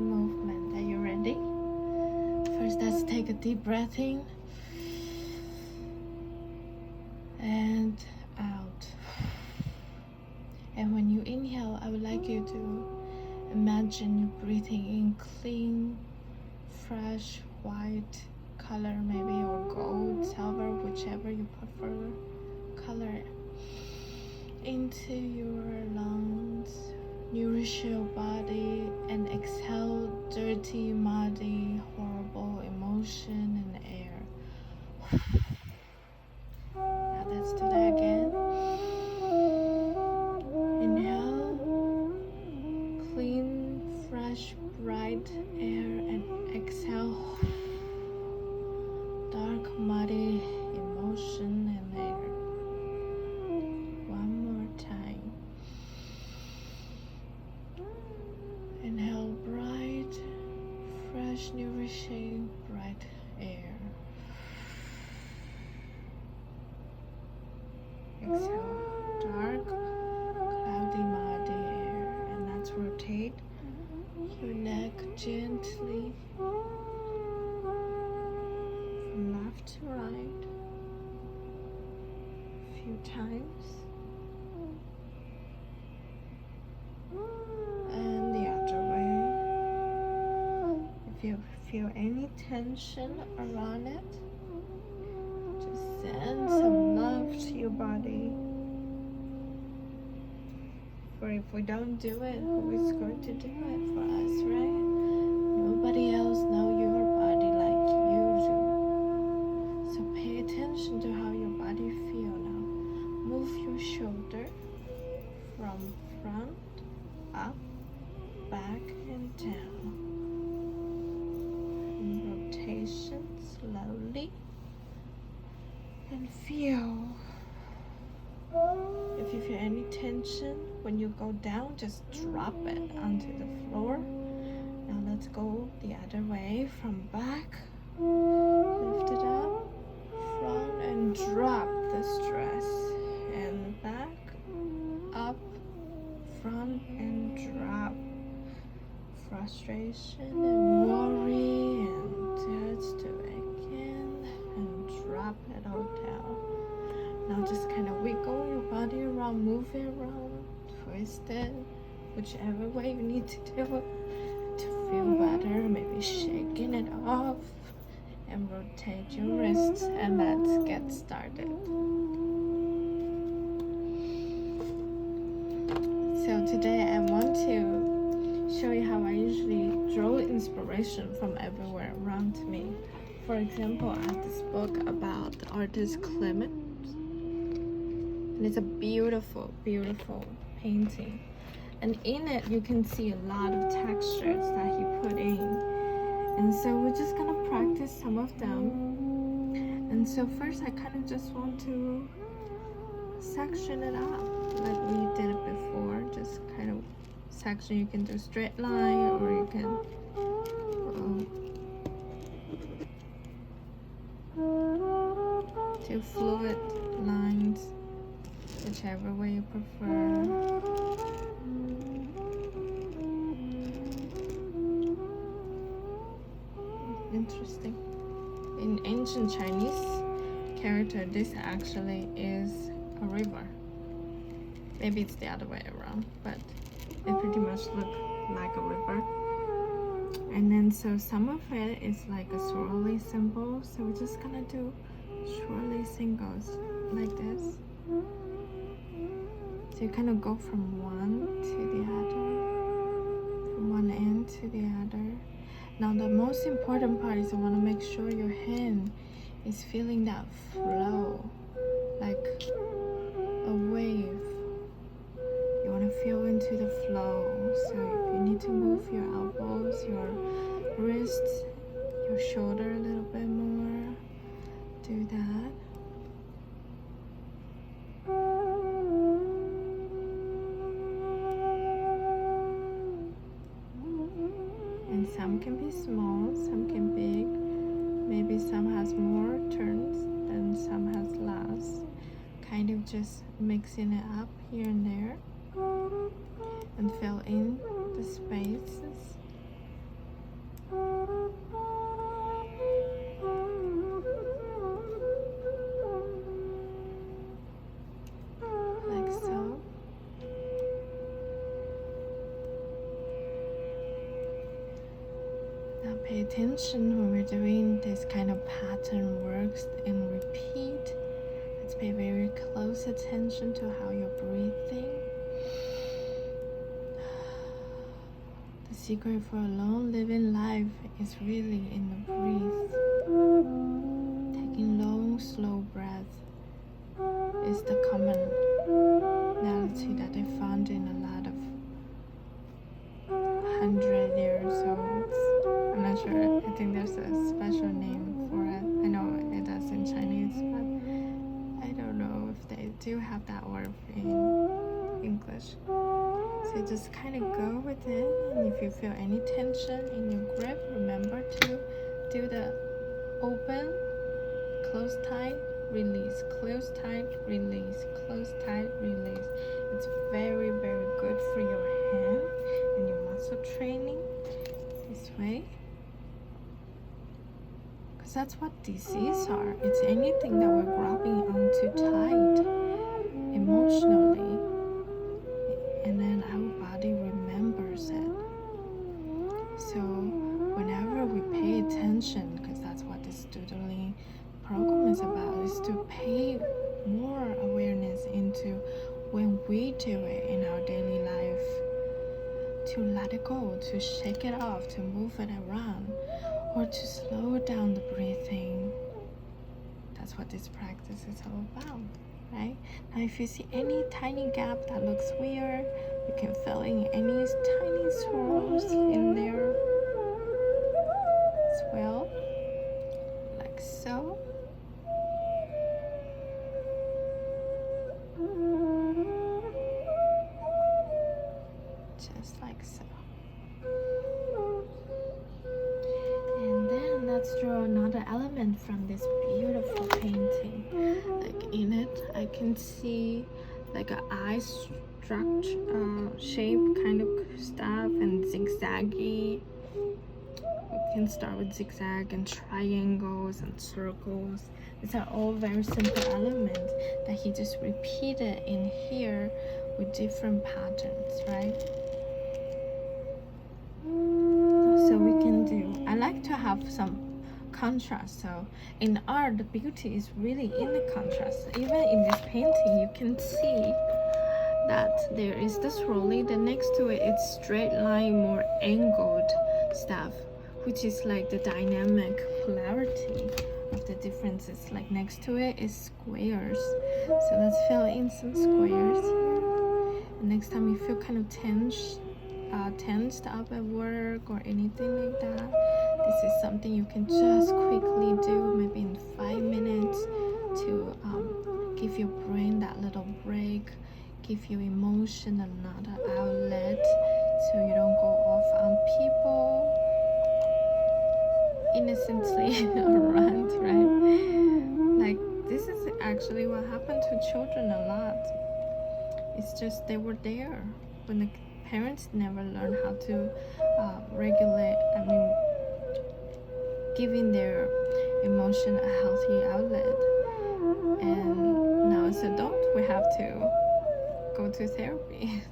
movement. Are you ready? First, let's take a deep breath in and out. And when you inhale, I would like you to imagine you breathing in clean, fresh, white color, maybe, or gold, silver, whichever you prefer color, into your lungs. Nourish your body and exhale dirty, muddy, horrible emotion and air. Now let's do that again. Inhale, clean, fresh, bright air, and exhale, dark, muddy emotion and air. One more time. Inhale, bright, fresh, nourishing, bright air. Exhale, dark, cloudy, muddy air. And let's rotate your neck gently from left to right a few times. And the other way. If you feel any tension around it, just send some love to your body. For if we don't do it, who is going to do it for us, right? Nobody else knows your body like you do. So pay attention to how your body feels now. Move your shoulder from front, up, back, and down. And rotation slowly. And feel. If you feel any tension when you go down, just drop it onto the floor. Now let's go the other way, from back, lift it up, front, and drop the stress, and back, up, front, and drop frustration and worry, and just do it again, and drop it all down. Now just kind of wiggle your body around, move it around, twist it, whichever way you need to do it to feel better. Maybe shaking it off, and rotate your wrists, and let's get started. So today I want to show you how I usually draw inspiration from everywhere around me. For example, I have this book about the artist Clement. And it's a beautiful, beautiful painting. And in it, you can see a lot of textures that he put in. And so we're just gonna practice some of them. And so first, I kind of just want to section it up like we did it before. Just kind of section. You can do straight line, or you can do fluid lines, whichever way you prefer. Interesting. In ancient Chinese character, this actually is a river. Maybe it's the other way around, but it pretty much looks like a river. And then so some of it is like a swirly symbol, so we're just gonna do swirly singles like this. So you kind of go from one to the other, from one end to the other. Now the most important part is you want to make sure your hand is feeling that flow, like a wave. You want to feel into the flow. So if you need to move your elbows, your wrists, your shoulder a little bit more, do that. And some can be small, some can be big. Maybe some has more turns and some has less. Kind of just mixing it up here and there, and fill in the spaces. Now pay attention when we're doing this kind of pattern works and repeat. Let's pay very close attention to how you're breathing. The secret for a long living life is really in the breath. Taking long, slow breaths is the commonality that they found in a lot of 100-year-olds. I'm not sure. I think there's a special name for it. I know it does in Chinese, but I don't know if they do have that word in English. So just kind of go with it, and if you feel any tension in your grip, remember to do the open, close tight, release, close tight, release, close tight, release. It's very, very good for your hand and your muscle training this way. Because that's what disease are. It's anything that we're grabbing onto tight emotionally, and then our body remembers it. So whenever we pay attention, because that's what this doodling program is about, is to pay more awareness into when we do it in our daily life, to let it go, to shake it off, to move it around, or to slow down the breathing. That's what this practice is all about, right? Now if you see any tiny gap that looks weird, you can fill in any tiny swirls in there as well, like so. Just like so. And then let's draw another element from this beautiful painting. Like in it, I can see like an eye structure, shape kind of stuff, and zigzaggy. We can start with zigzag and triangles and circles. These are all very simple elements that he just repeated in here with different patterns, right? So we can do, I like to have some contrast. So in art, the beauty is really in the contrast. Even in this painting, you can see that there is the swirly, then next to it, it's straight line, more angled stuff, which is like the dynamic polarity of the differences. Like next to it is squares. So let's fill in some squares here. And next time you feel kind of tensed up at work or anything like that, this is something you can just quickly do, maybe in 5 minutes, to give your brain that little break, give your emotion another outlet, so you don't go off on people innocently around, right? Like this is actually what happened to children a lot. It's just they were there when the parents never learned how to regulate, giving their emotion a healthy outlet. And now as adults, we have to go to therapy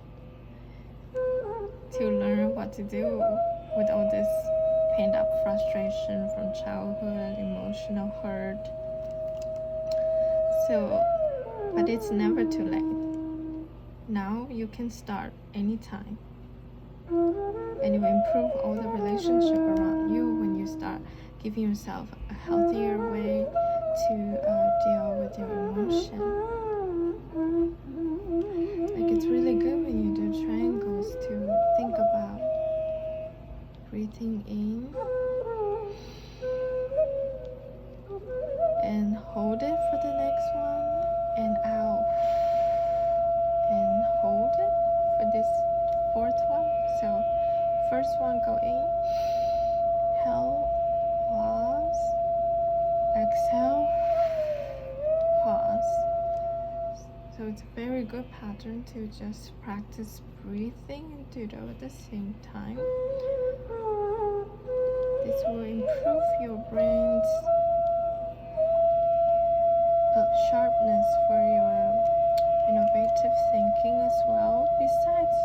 to learn what to do with all this pent up frustration from childhood, emotional hurt. So, but it's never too late. Now you can start anytime, and you improve all the relationship around you when you start giving yourself a healthier way to deal with your emotion. Like it's really good when you do triangles to think about breathing in and hold it for the next one, and out, and hold it for this fourth one. So first one, go in, held, pause, exhale, pause. So it's a very good pattern to just practice breathing and doodle at the same time. This will improve your brain's sharpness for your innovative thinking as well. Besides,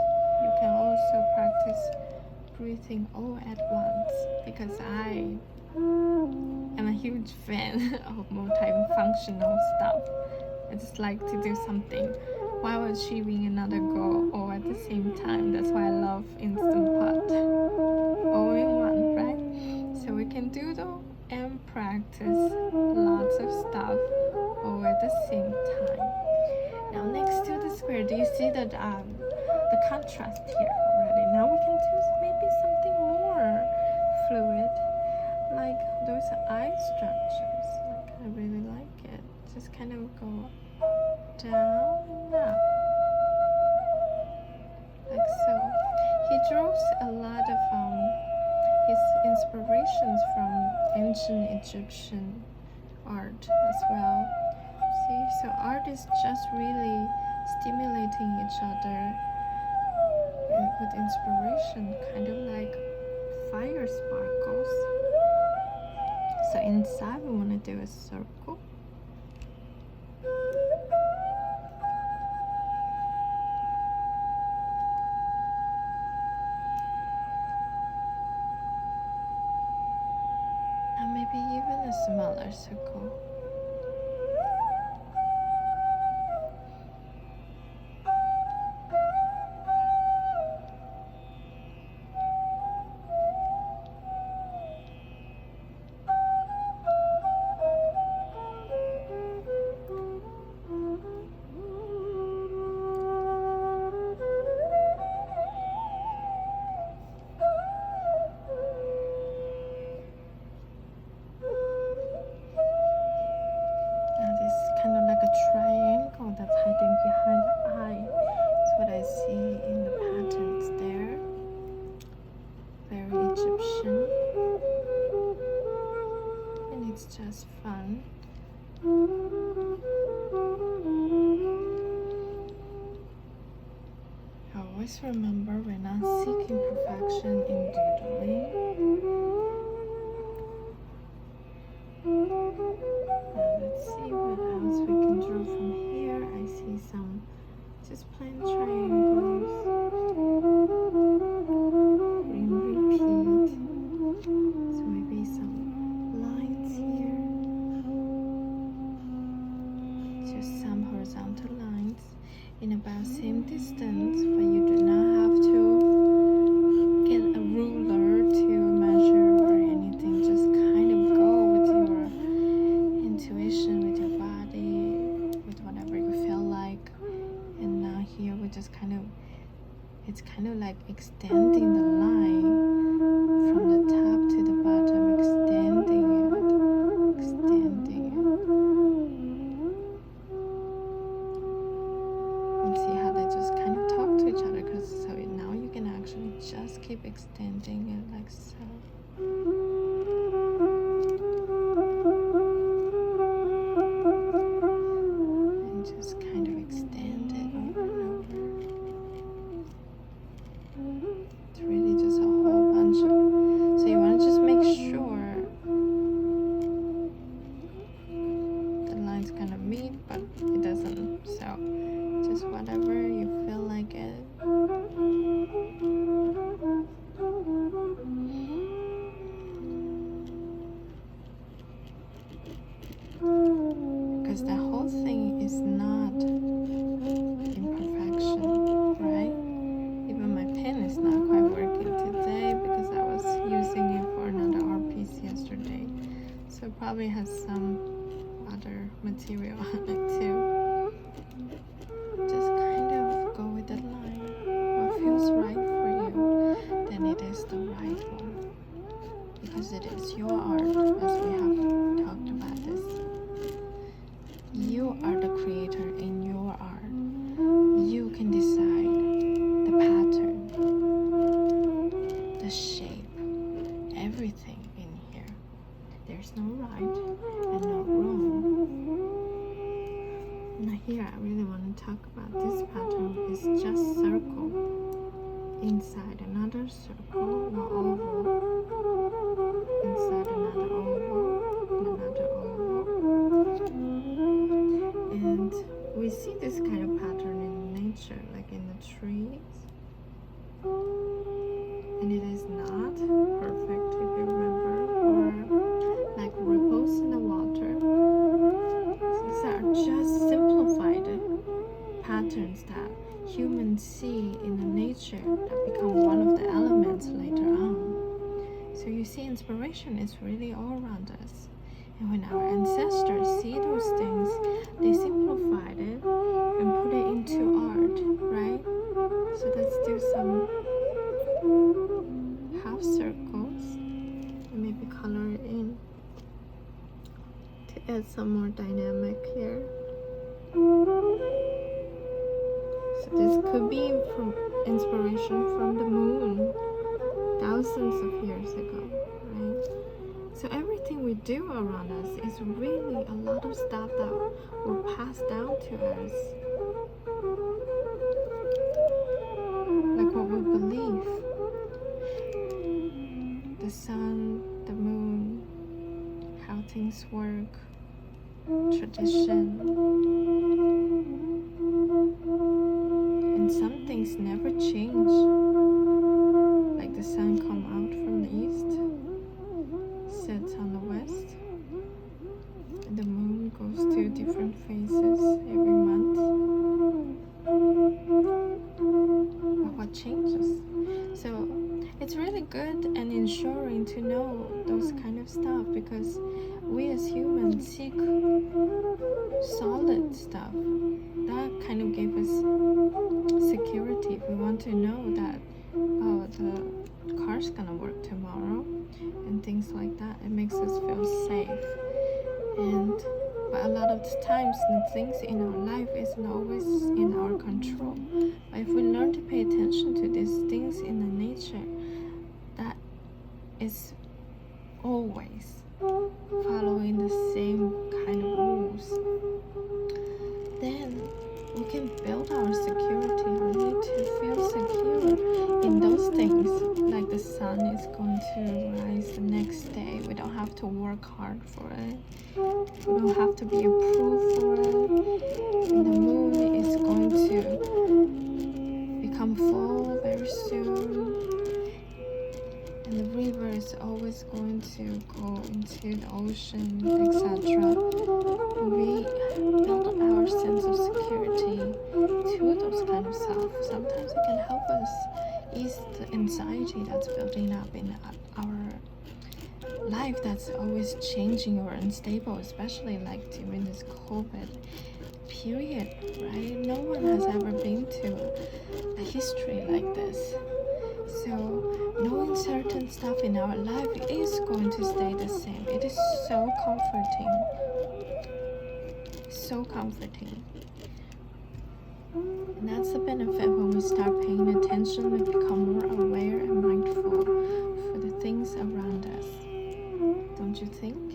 you can also practice everything all at once, because I am a huge fan of multifunctional stuff. I just like to do something while achieving another goal all at the same time. That's why I love Instant Pot. All in one, right? So we can doodle and practice lots of stuff all at the same time. Now next to the square, do you see that the contrast here already? Now we can do maybe something more fluid, like those eye structures. Like, I really like it. Just kind of go down and up, like so. He draws a lot of his inspirations from ancient Egyptian art as well. See, so art is just really stimulating each other with inspiration, kind of like fire sparkles. So inside we want to do a circle. And maybe even a smaller circle. Kind of like a triangle that's hiding behind the eye. That's what I see in the patterns there. Very Egyptian. And it's just fun. I always remember we're not seeking perfection in doodling. Now let's see what else we can draw from here. I see some just plain triangles. Ring repeat. So maybe some lines here. Just some horizontal lines in about same distance, but you do not have to get a ruler to measure or anything. Just kind of go with your intuition, with your body, with whatever you feel like. And now here we just it's kind of like extending the line from the top to the bottom, extending it. And see how they just kind of talk to each other, because so now you can actually just keep extending it like so. But it doesn't, so just whatever you feel like it. Because the whole thing is not imperfection, right? Even my pen is not quite working today because I was using it for another art piece yesterday, so it probably has some other material on it too. Just kind of go with the line. What feels right for you, then it is the right one, because it is your art, as we have talked about this. You are the creator in your art. You can decide the pattern, the shape, everything in here. There's no right and no wrong. Now here I really want to talk about this pattern. It's just circle inside another circle, or oval, inside another oval, and another oval. And we see this kind of pattern in nature, like in the trees. And it is So you see, inspiration is really all around us. And when our ancestors see those things, they simplified it and put it into art, right? So let's do some half circles and maybe color it in to add some more dynamic here. So this could be from inspiration from the moon thousands of years ago, right? So everything we do around us is really a lot of stuff that will pass down to us. Like what we believe. The sun, the moon, how things work, tradition. And some things never change. Like the sun comes out from the east, sets on the west, and the moon goes through different phases every month. But what changes? So it's really good and ensuring to know those kind of stuff, because we as humans seek solid stuff. That kind of gave us security. We want to know that, oh, the car's gonna work tomorrow and things like that. It makes us feel safe. But a lot of the times the things in our life isn't always in our control. But if we learn to pay attention to these things in the nature, that is always following the same kind of rules, then we can build our security, our need to feel secure in those things. Like the sun is going to rise the next day. We don't have to work hard for it. We don't have to be approved for it. And the moon is going to become full very soon. And the river is always going to go into the ocean, etc. We build our sense of security to those kind of stuff. Sometimes it can help us ease the anxiety that's building up in our life, that's always changing or unstable, especially like during this COVID period, right? No one has ever been to a history like this. So knowing certain stuff in our life is going to stay the same. It is so comforting. So comforting. And that's the benefit when we start paying attention and become more aware and mindful for the things around us. Don't you think?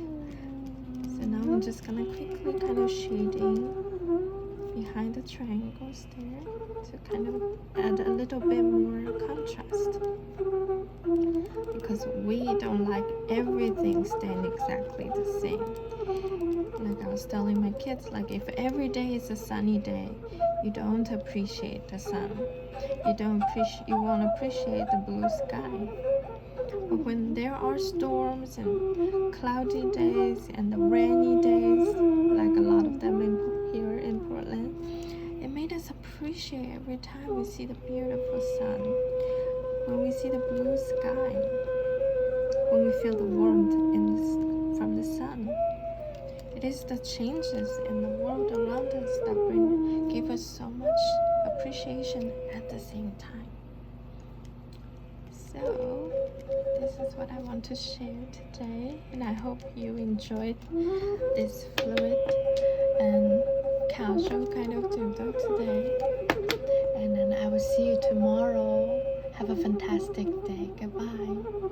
So now I'm just gonna quickly kind of shading behind the triangles there to kind of add a little bit more contrast, because we don't like everything staying exactly the same. Like I was telling my kids, like if every day is a sunny day, you don't appreciate the sun. You won't appreciate the blue sky. But when there are storms and cloudy days and the rainy days, like a lot of them here in Portland, it made us appreciate every time we see the beautiful sun, when we see the blue sky, when we feel the warmth from the sun. It is the changes in the world around us that give us so much appreciation at the same time. So this is what I want to share today, and I hope you enjoyed this fluid and casual kind of doodle today. And then I will see you tomorrow. Have a fantastic day. Goodbye.